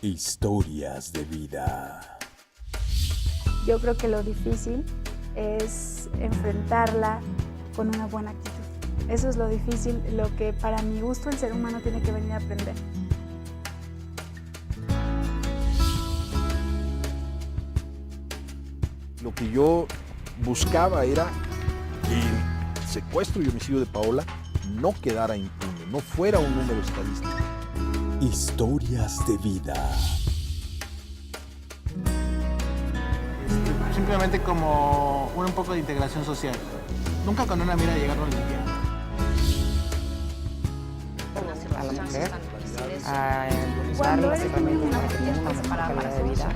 Historias de vida. Yo creo que lo difícil es enfrentarla con una buena actitud. Eso es lo difícil, lo que para mi gusto el ser humano tiene que venir a aprender. Lo que yo buscaba era que el secuestro y homicidio de Paola no quedara impune, no fuera un número estadístico. Historias de vida. Simplemente como un poco de integración social. Nunca con una mira de llegar a limpiar. A la mujer a dar las herramientas para que tenga una mejor calidad de vida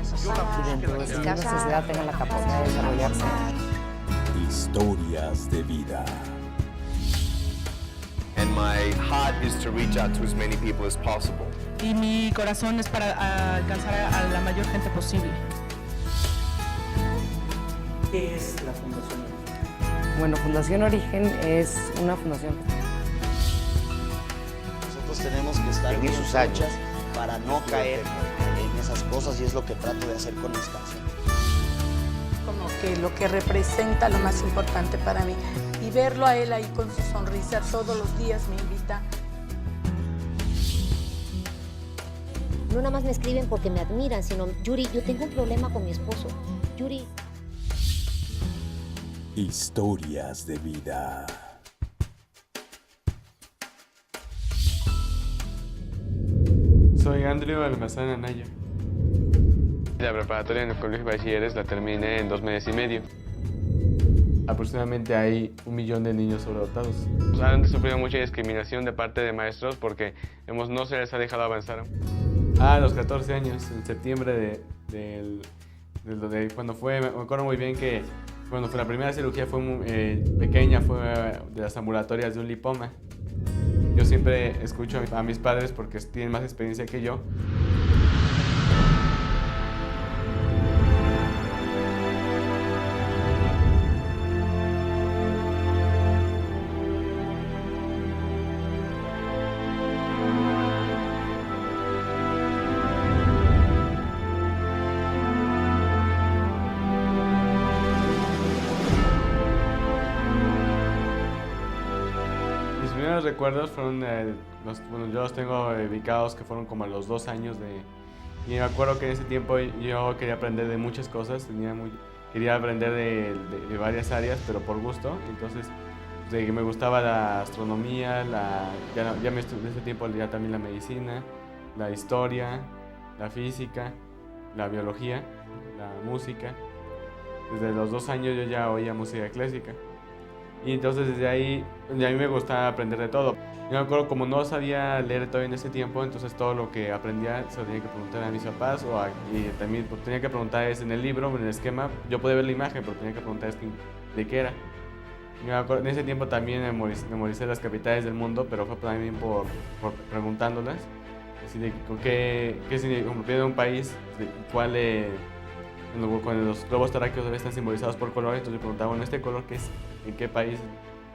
y dentro de su misma sociedad tenga la capacidad de desarrollarse. Historias de vida. And my heart is to reach out to as many people as possible. Y mi corazón es para alcanzar a la mayor gente posible. ¿Qué es la Fundación Origen? Bueno, Fundación Origen es una fundación. Nosotros tenemos que estar bien truchas para no caer en esas cosas y es lo que trato de hacer con mis canciones. Como que lo que representa lo más importante para mí y verlo a él ahí con su sonrisa todos los días me invita. No nada más me escriben porque me admiran, sino, Yuri, yo tengo un problema con mi esposo. Yuri. Historias de vida. Soy Andrew Almazán Anaya. La preparatoria en el Colegio de Bachilleres la terminé en 2 meses y medio. Aproximadamente hay 1 millón de niños sobredotados. Han sufrido mucha discriminación de parte de maestros porque no se les ha dejado avanzar. A los 14 años, en septiembre de cuando fue, me acuerdo muy bien que cuando fue la primera cirugía fue muy pequeña, fue de las ambulatorias de un lipoma. Yo siempre escucho a mis padres porque tienen más experiencia que yo. Mis primeros recuerdos fueron, yo los tengo ubicados que fueron como a los 2 años y me acuerdo que en ese tiempo yo quería aprender de muchas cosas, quería aprender de varias áreas, pero por gusto. Entonces, me gustaba la astronomía, en ese tiempo ya también la medicina, la historia, la física, la biología, la música. Desde los 2 años yo ya oía música clásica. Y entonces desde ahí, a mí me gustaba aprender de todo. Yo me acuerdo, como no sabía leer todavía en ese tiempo, entonces todo lo que aprendía se lo tenía que preguntar a mis papás y también tenía que preguntar en el libro, en el esquema. Yo podía ver la imagen, pero tenía que preguntar de qué era. Y me acuerdo, en ese tiempo también memoricé las capitales del mundo, pero fue también por preguntándolas. Así de qué significa, como de un país, cuando los globos terráqueos están simbolizados por colores, entonces yo preguntaba, bueno, ¿este color qué es? ¿En qué país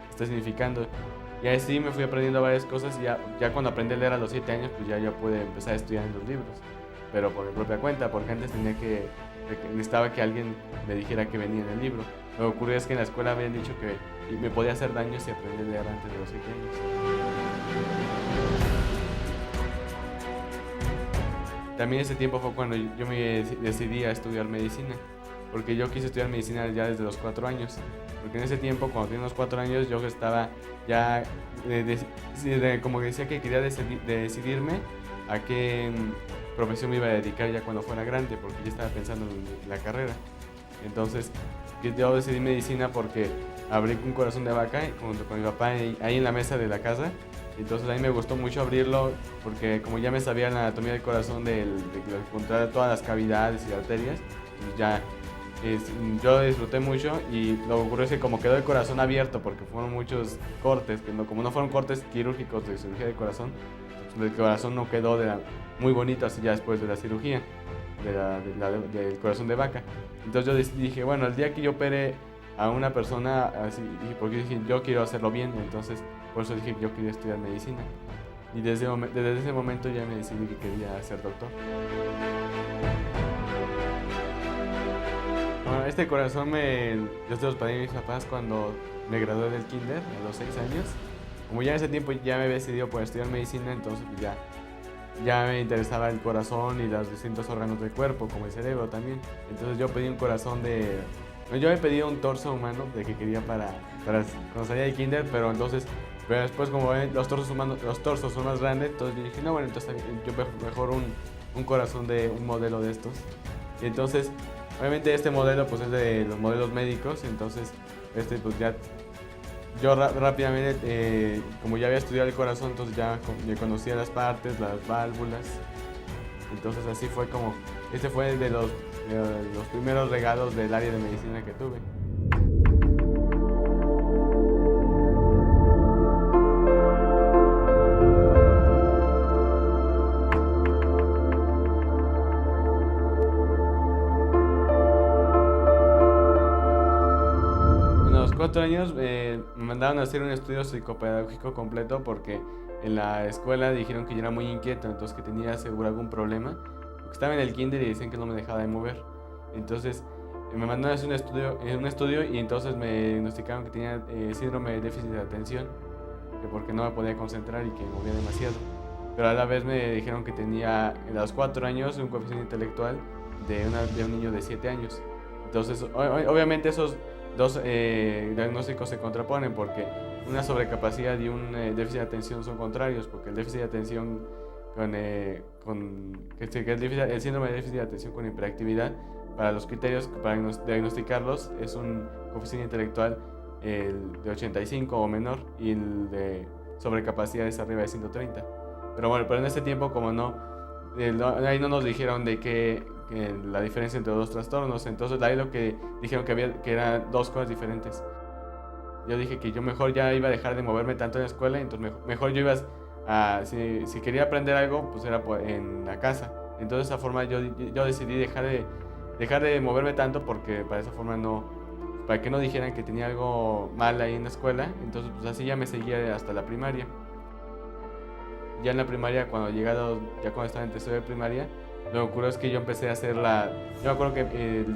está significando? Y así me fui aprendiendo varias cosas y ya cuando aprendí a leer a los 7 años, pues ya pude empezar a estudiar en los libros. Pero por mi propia cuenta, porque antes necesitaba que alguien me dijera que venía en el libro. Lo que ocurrió es que en la escuela habían dicho que me podía hacer daño si aprendí a leer antes de los 7 años. También ese tiempo fue cuando yo me decidí a estudiar medicina, porque yo quise estudiar medicina ya desde los 4 años. Porque en ese tiempo, cuando tenía unos 4 años, yo estaba ya, como que decía que quería decidirme a qué profesión me iba a dedicar ya cuando fuera grande, porque ya estaba pensando en la carrera. Entonces, yo decidí medicina porque abrí un corazón de vaca junto con mi papá ahí en la mesa de la casa. Entonces a mí me gustó mucho abrirlo porque como ya me sabía la anatomía del corazón, de encontrar todas las cavidades y arterias, pues ya yo disfruté mucho. Y lo que ocurrió es que como quedó el corazón abierto porque fueron muchos cortes, como no fueron cortes quirúrgicos de cirugía de corazón, pues el corazón no quedó muy bonito así ya después de la cirugía del corazón de vaca. Entonces yo dije, bueno, el día que yo opere a una persona así, porque dije, yo quiero hacerlo bien, entonces por eso dije que yo quería estudiar medicina. Y desde ese momento ya me decidí que quería ser doctor. Bueno, este corazón yo se los pedí a mis papás cuando me gradué del kinder a los 6 años. Como ya en ese tiempo ya me había decidido por estudiar medicina, entonces pues ya me interesaba el corazón y los distintos órganos del cuerpo, como el cerebro también. Entonces yo pedí un corazón yo me pedí un torso humano de que quería para cuando salía del kinder, pero después como los torsos son más grandes, entonces yo dije, no, bueno, entonces yo mejor un corazón de un modelo de estos. Y entonces, obviamente este modelo pues es de los modelos médicos, entonces pues ya yo rápidamente, como ya había estudiado el corazón, entonces ya conocía las partes, las válvulas. Entonces así fue como, fue de los primeros regalos del área de medicina que tuve. A los 4 años me mandaron a hacer un estudio psicopedagógico completo porque en la escuela dijeron que yo era muy inquieto, entonces que tenía seguro algún problema. Porque estaba en el kinder y decían que no me dejaba de mover. Entonces me mandaron a hacer un estudio y entonces me diagnosticaron que tenía síndrome de déficit de atención, que porque no me podía concentrar y que movía demasiado. Pero a la vez me dijeron que tenía a los 4 años un coeficiente intelectual de un niño de 7 años. Entonces obviamente esos dos diagnósticos se contraponen porque una sobrecapacidad y un déficit de atención son contrarios, porque el déficit de atención el síndrome de déficit de atención con hiperactividad, para los criterios para diagnosticarlos es un coeficiente intelectual de 85 o menor y el de sobrecapacidad es arriba de 130. Pero bueno, en ese tiempo como ahí no nos dijeron de que la diferencia entre los dos trastornos, entonces ahí lo que dijeron que eran dos cosas diferentes. Yo dije que yo mejor ya iba a dejar de moverme tanto en la escuela, entonces mejor yo iba si quería aprender algo, pues era en la casa. Entonces de esa forma yo decidí dejar de moverme tanto porque para que no dijeran que tenía algo mal ahí en la escuela, entonces pues así ya me seguía hasta la primaria. Ya en la primaria, cuando estaba en tercero de primaria, lo que ocurrió es que yo empecé a hacer yo me acuerdo que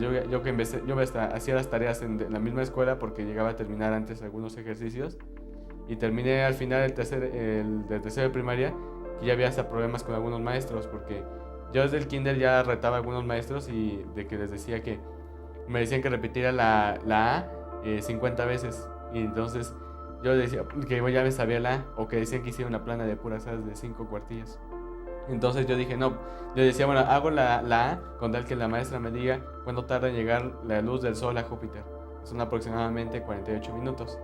yo hacía las tareas en la misma escuela porque llegaba a terminar antes algunos ejercicios y terminé al final del tercero de primaria que ya había hasta problemas con algunos maestros porque yo desde el kinder ya retaba a algunos maestros y de que les decía que me decían que repitiera la A 50 veces y entonces yo decía que ya me sabía la A o que decían que hiciera una plana de puras A's de 5 cuartillas. Entonces yo dije, no, yo decía, bueno, hago la A con tal que la maestra me diga cuánto tarda en llegar la luz del sol a Júpiter. Son aproximadamente 48 minutos.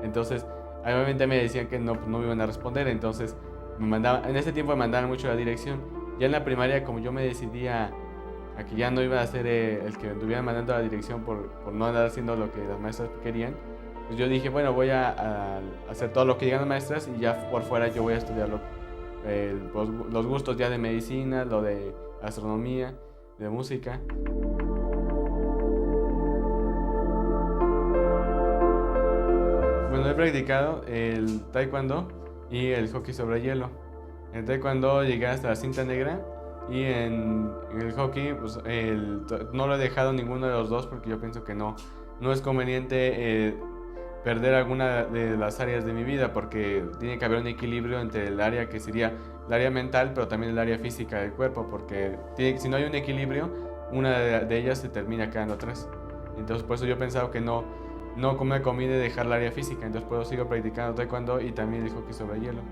Entonces, obviamente me decían que no me iban a responder, entonces en ese tiempo me mandaban mucho la dirección. Ya en la primaria, como yo me decidía a que ya no iba a ser el que me estuvieran mandando la dirección por no andar haciendo lo que las maestras querían, pues yo dije, bueno, voy a hacer todo lo que digan las maestras y ya por fuera yo voy a estudiarlo. Los gustos ya de medicina, lo de astronomía, de música. Bueno, he practicado el taekwondo y el hockey sobre hielo. En el taekwondo llegué hasta la cinta negra y en el hockey pues, no lo he dejado ninguno de los dos porque yo pienso que no es conveniente perder alguna de las áreas de mi vida porque tiene que haber un equilibrio entre el área que sería el área mental pero también el área física del cuerpo porque si no hay un equilibrio una de ellas se termina quedando atrás. Entonces por eso yo he pensado que no me conviene dejar el área física, entonces puedo seguir practicando taekwondo y también el hockey sobre hielo.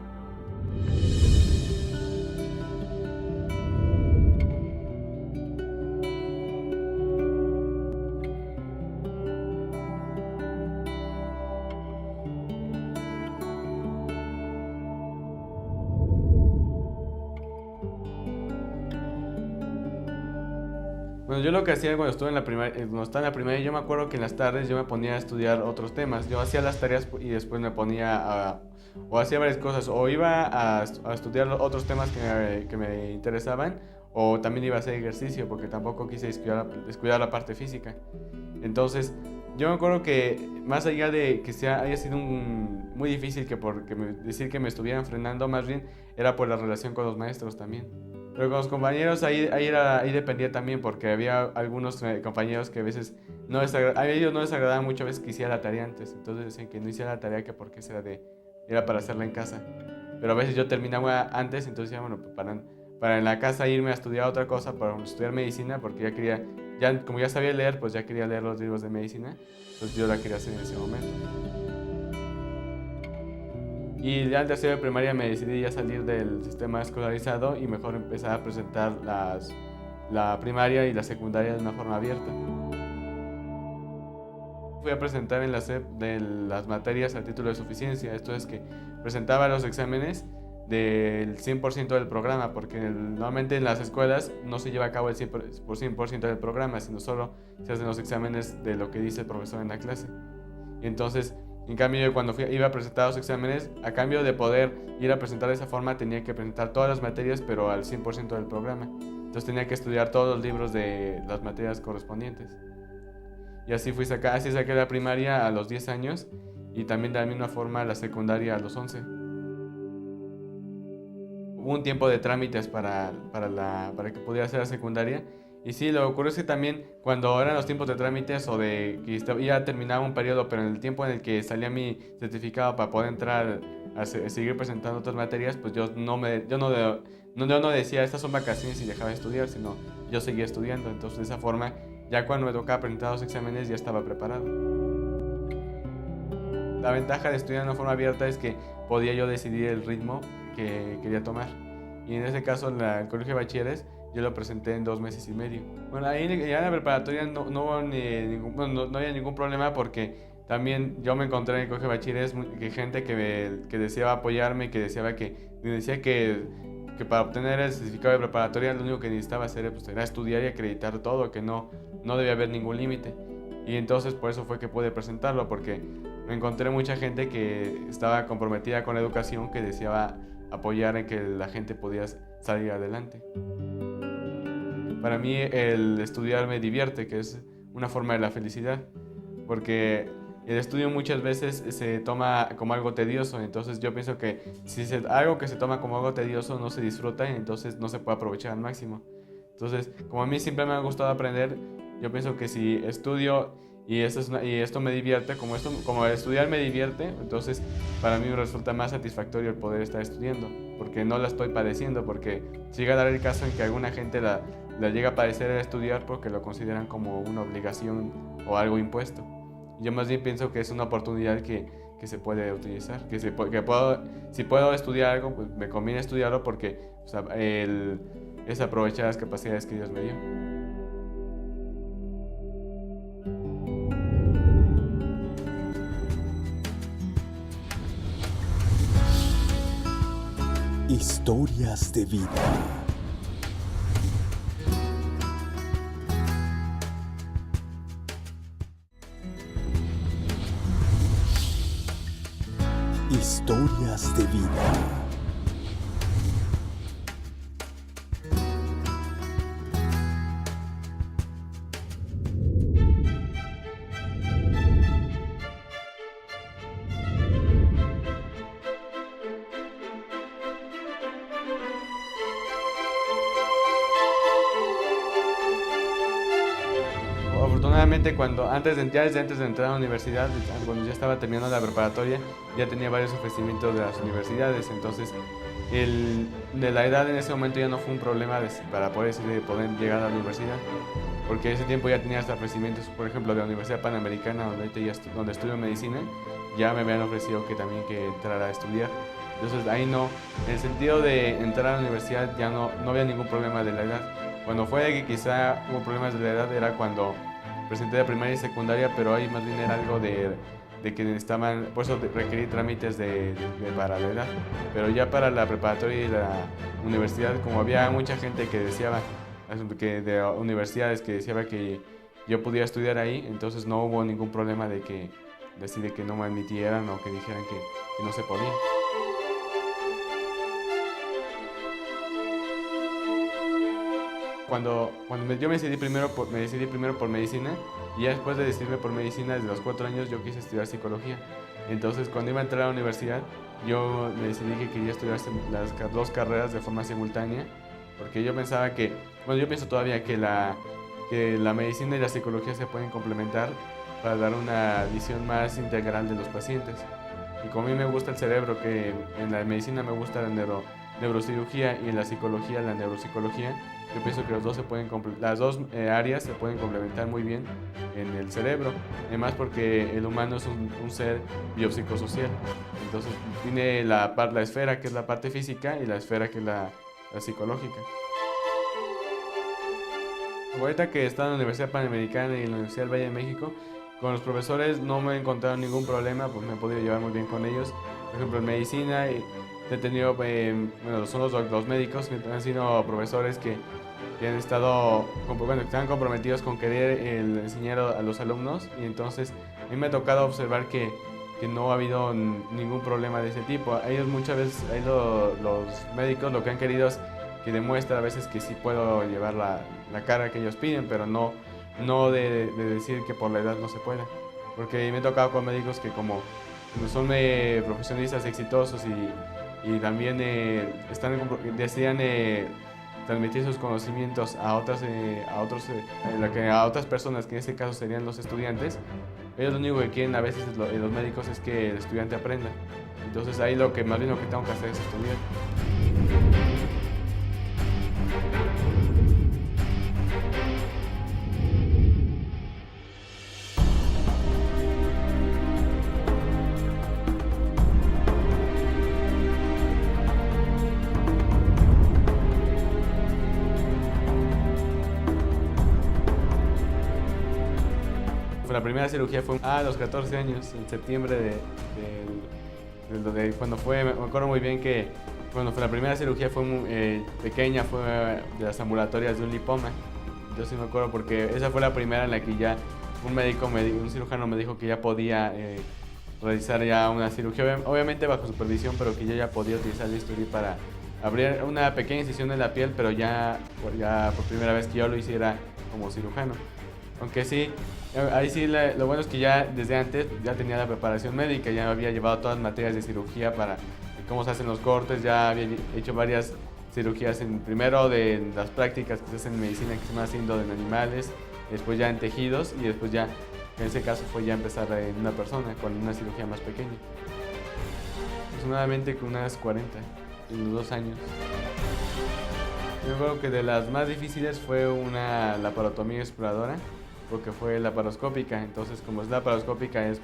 Bueno, yo lo que hacía cuando estaba en la primaria, yo me acuerdo que en las tardes yo me ponía a estudiar otros temas. Yo hacía las tareas y después me ponía o hacía varias cosas, o iba a estudiar otros temas que me interesaban, o también iba a hacer ejercicio, porque tampoco quise descuidar la parte física. Entonces, yo me acuerdo que más allá de que haya sido un muy difícil decir que me estuvieran frenando, más bien era por la relación con los maestros también. Pero con los compañeros ahí dependía también, porque había algunos compañeros que a veces a ellos no les agradaba mucho a veces que hiciera la tarea antes, entonces decían que no hiciera la tarea que porque era para hacerla en casa. Pero a veces yo terminaba antes, entonces decía, bueno, pues para en la casa irme a estudiar otra cosa, para estudiar medicina, porque como ya sabía leer, pues ya quería leer los libros de medicina, entonces yo la quería hacer en ese momento. Y ya en tercero de primaria me decidí ya salir del sistema escolarizado y mejor empezar a presentar la primaria y la secundaria de una forma abierta. Fui a presentar en la SEP de las materias al título de suficiencia, esto es que presentaba los exámenes del 100% del programa, porque normalmente en las escuelas no se lleva a cabo el 100% del programa, sino solo se hacen los exámenes de lo que dice el profesor en la clase. Y entonces, en cambio, yo cuando iba a presentar los exámenes, a cambio de poder ir a presentar de esa forma, tenía que presentar todas las materias, pero al 100% del programa. Entonces tenía que estudiar todos los libros de las materias correspondientes. Y así saqué la primaria a los 10 años y también de la misma forma la secundaria a los 11. Hubo un tiempo de trámites para que pudiera hacer la secundaria. Y sí, lo que ocurrió es que también cuando eran los tiempos de trámites o de que ya terminaba un periodo, pero en el tiempo en el que salía mi certificado para poder entrar a seguir presentando otras materias, pues yo no decía estas son vacaciones y dejaba de estudiar, sino yo seguía estudiando. Entonces de esa forma, ya cuando me tocaba presentar los exámenes ya estaba preparado. La ventaja de estudiar de una forma abierta es que podía yo decidir el ritmo que quería tomar. Y en ese caso, el colegio de bachilleres, yo lo presenté en 2 meses y medio. Bueno, ahí ya en la preparatoria no había ningún problema, porque también yo me encontré en el colegio de bachilleres gente que deseaba apoyarme, que decía que para obtener el certificado de preparatoria lo único que necesitaba hacer era estudiar y acreditar todo, que no debía haber ningún límite. Y entonces por eso fue que pude presentarlo, porque me encontré mucha gente que estaba comprometida con la educación, que deseaba apoyar en que la gente podía salir adelante. Para mí el estudiar me divierte, que es una forma de la felicidad, porque el estudio muchas veces se toma como algo tedioso, entonces yo pienso que si algo que se toma como algo tedioso no se disfruta y entonces no se puede aprovechar al máximo. Entonces, como a mí siempre me ha gustado aprender, yo pienso que si estudio y esto me divierte, como estudiar me divierte, entonces para mí me resulta más satisfactorio el poder estar estudiando, porque no la estoy padeciendo, porque llega a dar el caso en que alguna gente la llega a padecer al estudiar porque lo consideran como una obligación o algo impuesto. Yo más bien pienso que es una oportunidad que se puede utilizar, si puedo estudiar algo, pues me conviene estudiarlo, porque es aprovechar las capacidades que Dios me dio. Historias de vida. Historias de vida. Afortunadamente, antes de entrar a la universidad, cuando ya estaba terminando la preparatoria, ya tenía varios ofrecimientos de las universidades, entonces de la edad en ese momento ya no fue un problema para poder llegar a la universidad, porque ese tiempo ya tenía hasta ofrecimientos, por ejemplo, de la Universidad Panamericana, donde estudio medicina, ya me habían ofrecido que entrara a estudiar. Entonces ahí no, en el sentido de entrar a la universidad ya no había ningún problema de la edad. Cuando fue que quizá hubo problemas de la edad era cuando presenté de primaria y secundaria, pero ahí más bien era algo de que necesitaban, por eso requerí trámites para la edad. Pero ya para la preparatoria y la universidad, como había mucha gente que deseaba, de universidades que deseaba que yo pudiera estudiar ahí, entonces no hubo ningún problema de que no me admitieran o que dijeran que no se podía. Cuando yo me decidí primero por medicina, y ya después de decidirme por medicina, desde los 4 años yo quise estudiar psicología. Entonces, cuando iba a entrar a la universidad, yo me decidí que quería estudiar las dos carreras de forma simultánea, porque yo pensaba que, bueno, yo pienso todavía que la medicina y la psicología se pueden complementar para dar una visión más integral de los pacientes. Y como a mí me gusta el cerebro, que en la medicina me gusta la neurocirugía y en la psicología la neuropsicología, yo pienso que las dos áreas se pueden complementar muy bien en el cerebro. Además porque el humano es un ser biopsicosocial. Entonces tiene la esfera, que es la parte física, y la esfera, que es la psicológica. Ahorita que he estado en la Universidad Panamericana y en la Universidad del Valle de México, con los profesores no me he encontrado ningún problema, pues me he podido llevar muy bien con ellos. Por ejemplo, en medicina he tenido, bueno, son los médicos que han sido profesores que han estado, bueno, que están comprometidos con querer enseñar a los alumnos, y entonces a mí me ha tocado observar que no ha habido ningún problema de ese tipo. Ellos muchas veces, los médicos lo que han querido es que demuestre a veces que sí puedo llevar la carga que ellos piden, pero no de decir que por la edad no se pueda. Porque me he tocado con médicos que como son profesionistas exitosos y también desean transmitir sus conocimientos a otras personas, que en este caso serían los estudiantes. Ellos lo único que quieren a veces los médicos es que el estudiante aprenda. Entonces ahí más bien lo que tengo que hacer es estudiar. La primera cirugía fue a los 14 años, en septiembre de cuando fue. Me acuerdo muy bien que cuando fue la primera cirugía fue muy pequeña, fue de las ambulatorias de un lipoma. Yo sí me acuerdo porque esa fue la primera en la que ya un cirujano me dijo que ya podía realizar ya una cirugía, obviamente bajo supervisión, pero que yo ya podía utilizar el bisturí para abrir una pequeña incisión en la piel, pero ya por primera vez que yo lo hiciera como cirujano. Aunque sí, ahí sí lo bueno es que ya desde antes ya tenía la preparación médica, ya había llevado todas las materias de cirugía para cómo se hacen los cortes, ya había hecho varias cirugías, primero de las prácticas que se hacen en medicina, que se van haciendo en animales, después ya en tejidos, y después ya, en ese caso fue ya empezar en una persona con una cirugía más pequeña. Aproximadamente con unas 40 en los 2 años. Yo creo que de las más difíciles fue una laparotomía exploradora, porque fue laparoscópica. Entonces, como es laparoscópica, es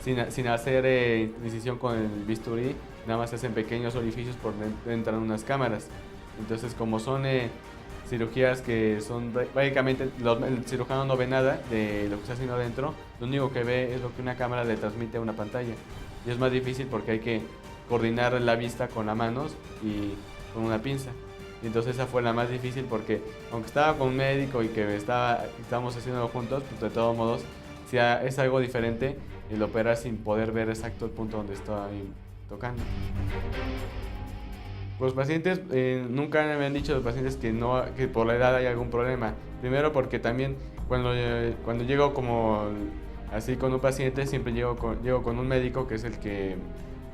sin hacer incisión con el bisturí, nada más se hacen pequeños orificios por donde entran unas cámaras. Entonces, como son cirugías que son básicamente, el cirujano no ve nada de lo que está haciendo adentro, lo único que ve es lo que una cámara le transmite a una pantalla. Y es más difícil porque hay que coordinar la vista con las manos y con una pinza. Y entonces esa fue la más difícil porque aunque estaba con un médico y que estábamos haciéndolo juntos, pues de todos modos si es algo diferente el operar sin poder ver exacto el punto donde estoy tocando. Los pacientes, nunca me han dicho los pacientes que por la edad hay algún problema. Primero porque también cuando llego así con un paciente, siempre llego con un médico que es el que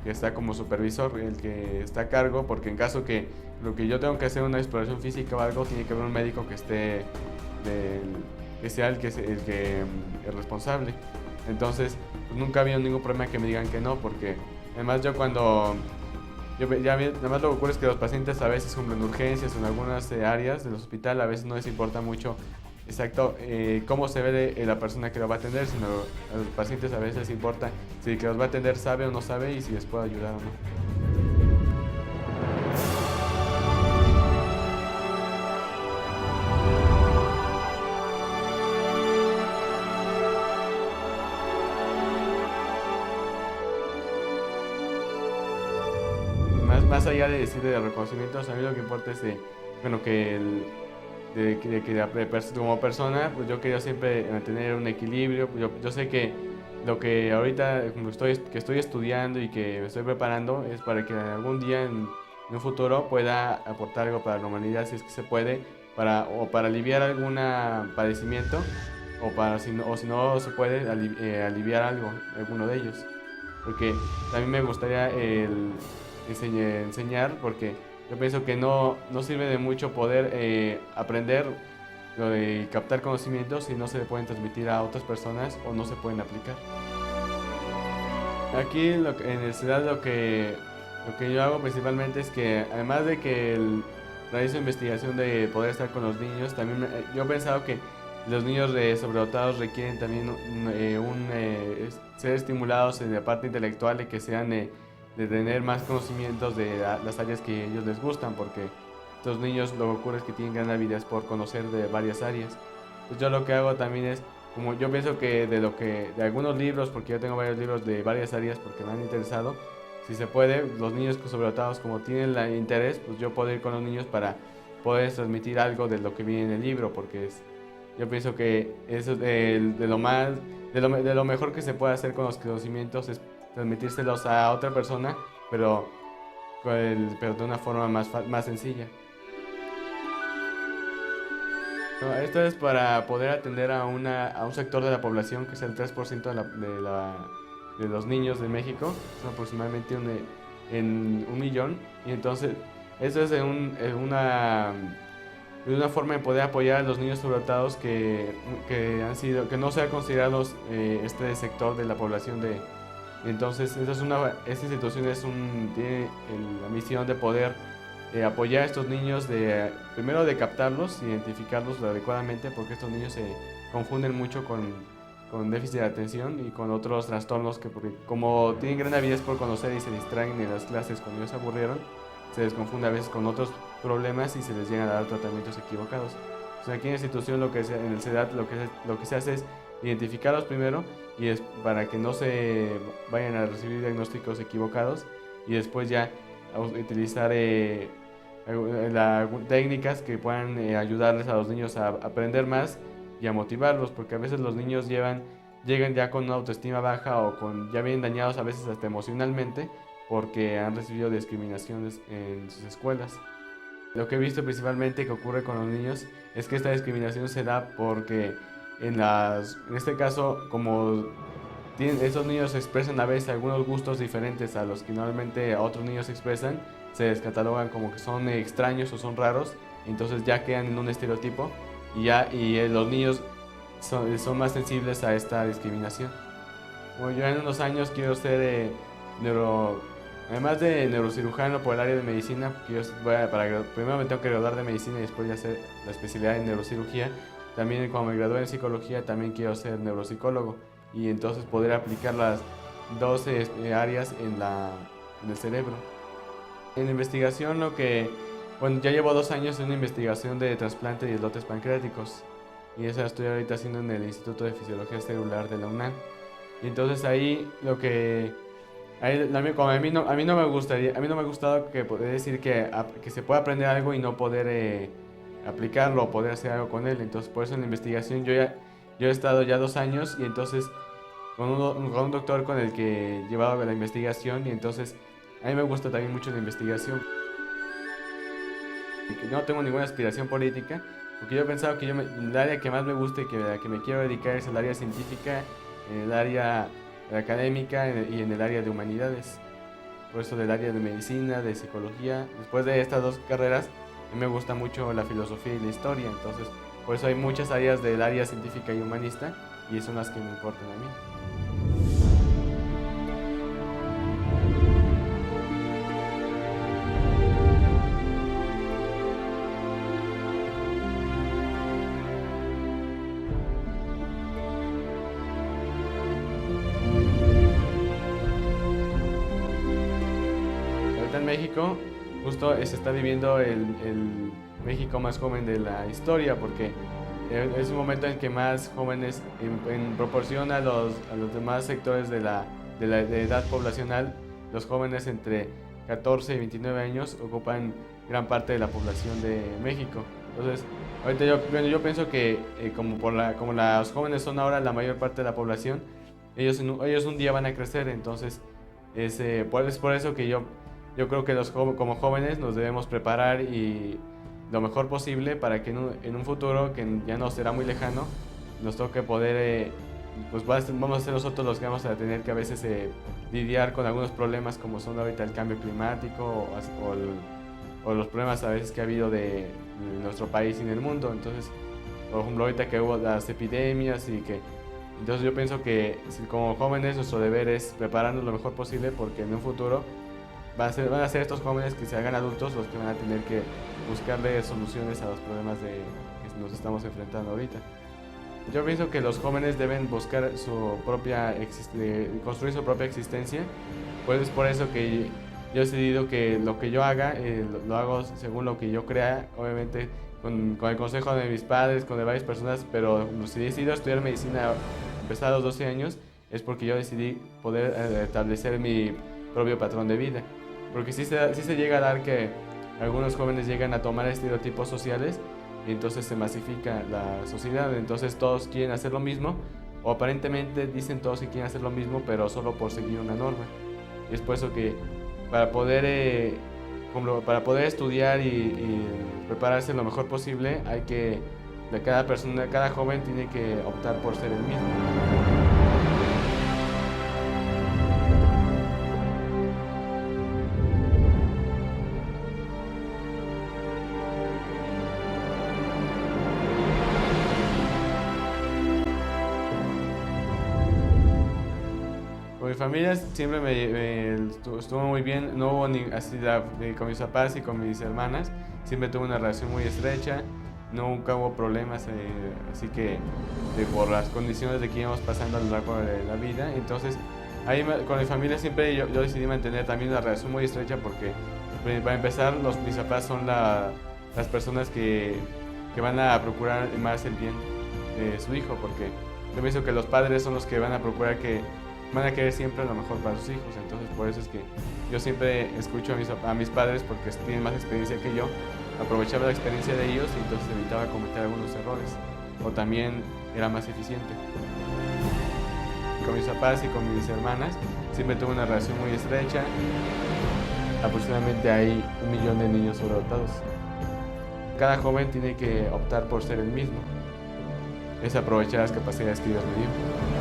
está como supervisor, el que está a cargo, porque en caso que lo que yo tengo que hacer una exploración física o algo, tiene que haber un médico que sea el responsable. Entonces, pues nunca ha habido ningún problema que me digan que no, porque además además lo que ocurre es que los pacientes a veces, como en urgencias o en algunas áreas del hospital, a veces no les importa mucho exacto cómo se ve la persona que lo va a atender, sino a los pacientes a veces les importa si el que los va a atender sabe o no sabe y si les puede ayudar o no. Más allá de decir de reconocimientos, a mí lo que importa es como persona, pues yo quería siempre mantener un equilibrio. Yo sé que lo que ahorita que estoy estudiando y que me estoy preparando es para que algún día en un futuro pueda aportar algo para la humanidad, si es que se puede, para aliviar algún padecimiento o si no se puede aliviar alguno de ellos. porque también me gustaría enseñar, porque yo pienso que no sirve de mucho poder aprender y captar conocimientos si no se le pueden transmitir a otras personas o no se pueden aplicar. Aquí en el CEDAT lo que yo hago principalmente es que, además de que realizo investigación de poder estar con los niños, también yo he pensado que los niños sobredotados requieren también ser estimulados en la parte intelectual y que sean de tener más conocimientos de las áreas que a ellos les gustan, porque estos niños lo que ocurre es que tienen gran habilidad por conocer de varias áreas. Entonces yo lo que hago también es, como yo pienso que de algunos libros, porque yo tengo varios libros de varias áreas porque me han interesado, si se puede, los niños sobredotados como tienen el interés, pues yo puedo ir con los niños para poder transmitir algo de lo que viene en el libro, porque yo pienso que eso de lo mejor que se puede hacer con los conocimientos es transmitírselos a otra persona, pero de una forma más sencilla. Esto es para poder atender a un sector de la población que es el 3% de los niños de México, son aproximadamente en 1 millón, y entonces eso es una forma de poder apoyar a los niños sobredotados que no sean considerados este sector de la población entonces esta institución tiene la misión de poder apoyar a estos niños, primero de captarlos, identificarlos adecuadamente, porque estos niños se confunden mucho con déficit de atención y con otros trastornos porque como tienen gran habilidad por conocer y se distraen en las clases cuando ellos se aburrieron, se les confunde a veces con otros problemas y se les llegan a dar tratamientos equivocados. Entonces aquí en la institución, en el CEDAT, lo que se hace es identificarlos primero y para que no se vayan a recibir diagnósticos equivocados, y después ya utilizar técnicas que puedan ayudarles a los niños a aprender más y a motivarlos, porque a veces los niños llegan ya con una autoestima baja o ya vienen dañados a veces hasta emocionalmente porque han recibido discriminaciones en sus escuelas. Lo que he visto principalmente que ocurre con los niños es que esta discriminación se da porque en este caso, como esos niños expresan a veces algunos gustos diferentes a los que normalmente otros niños expresan, se les catalogan como que son extraños o son raros, entonces ya quedan en un estereotipo y los niños son más sensibles a esta discriminación. Bueno, yo en unos años quiero ser además de neurocirujano por el área de medicina, primero me tengo que graduar de medicina y después ya hacer la especialidad en neurocirugía. También cuando me gradué en psicología también quiero ser neuropsicólogo y entonces poder aplicar las 12 áreas en el cerebro. En investigación ya llevo 2 años en una investigación de trasplante de islotes pancreáticos y esa la estoy ahorita haciendo en el Instituto de Fisiología Celular de la UNAM. Y entonces ahí a mí no me ha gustado que poder decir que se puede aprender algo y no poder aplicarlo o poder hacer algo con él. Entonces por eso en la investigación yo he estado ya 2 años y entonces con un doctor con el que he llevado la investigación, y entonces a mí me gusta también mucho la investigación. No tengo ninguna aspiración política, porque yo he pensado que el área que más me gusta y que me quiero dedicar es el área científica, en el área académica y en el área de humanidades. Por eso del área de medicina, de psicología. Después de estas 2 carreras, a mí me gusta mucho la filosofía y la historia, entonces por eso hay muchas áreas del área científica y humanista y son las que me importan a mí. En México justo se está viviendo el México más joven de la historia, porque es un momento en que más jóvenes, en proporción a los demás sectores de edad poblacional, los jóvenes entre 14 y 29 años ocupan gran parte de la población de México. Entonces, ahorita yo pienso que como los jóvenes son ahora la mayor parte de la población, ellos un día van a crecer, entonces es por eso que yo creo que como jóvenes nos debemos preparar y lo mejor posible para que en un futuro que ya no será muy lejano nos toque poder pues vamos a ser nosotros los que vamos a tener que a veces lidiar con algunos problemas como son ahorita el cambio climático o los problemas a veces que ha habido de nuestro país y en el mundo. Entonces, por ejemplo, ahorita que hubo las epidemias entonces yo pienso que como jóvenes nuestro deber es prepararnos lo mejor posible, porque en un futuro van a ser estos jóvenes que se hagan adultos los que van a tener que buscarle soluciones a los problemas que nos estamos enfrentando ahorita. Yo pienso que los jóvenes deben buscar construir su propia existencia. Pues es por eso que yo he decidido que lo que yo haga, lo hago según lo que yo crea, obviamente con el consejo de mis padres, con de varias personas, pero si he decidido estudiar medicina, empezar a los 12 años, es porque yo decidí poder establecer mi propio patrón de vida. Porque sí se llega a dar que algunos jóvenes llegan a tomar estereotipos sociales y entonces se masifica la sociedad, entonces todos quieren hacer lo mismo, o aparentemente dicen todos que quieren hacer lo mismo, pero solo por seguir una norma. Y es por eso que para poder estudiar y prepararse lo mejor posible, cada joven tiene que optar por ser el mismo. Con mi familia siempre estuvo muy bien, no hubo con mis papás y con mis hermanas, siempre tuve una relación muy estrecha, nunca hubo problemas, así que por las condiciones de que íbamos pasando a lo largo de la vida. Entonces ahí con mi familia siempre yo decidí mantener también una relación muy estrecha, porque para empezar mis papás son las personas que van a procurar más el bien de su hijo, porque yo pienso que los padres son los que van a procurar van a querer siempre lo mejor para sus hijos. Entonces por eso es que yo siempre escucho a mis padres, porque tienen más experiencia que yo, aprovechaba la experiencia de ellos y entonces evitaba cometer algunos errores, o también era más eficiente. Con mis papás y con mis hermanas siempre tuve una relación muy estrecha. Aproximadamente hay 1 millón de niños sobredotados. Cada joven tiene que optar por ser el mismo, es aprovechar las capacidades que Dios me dio.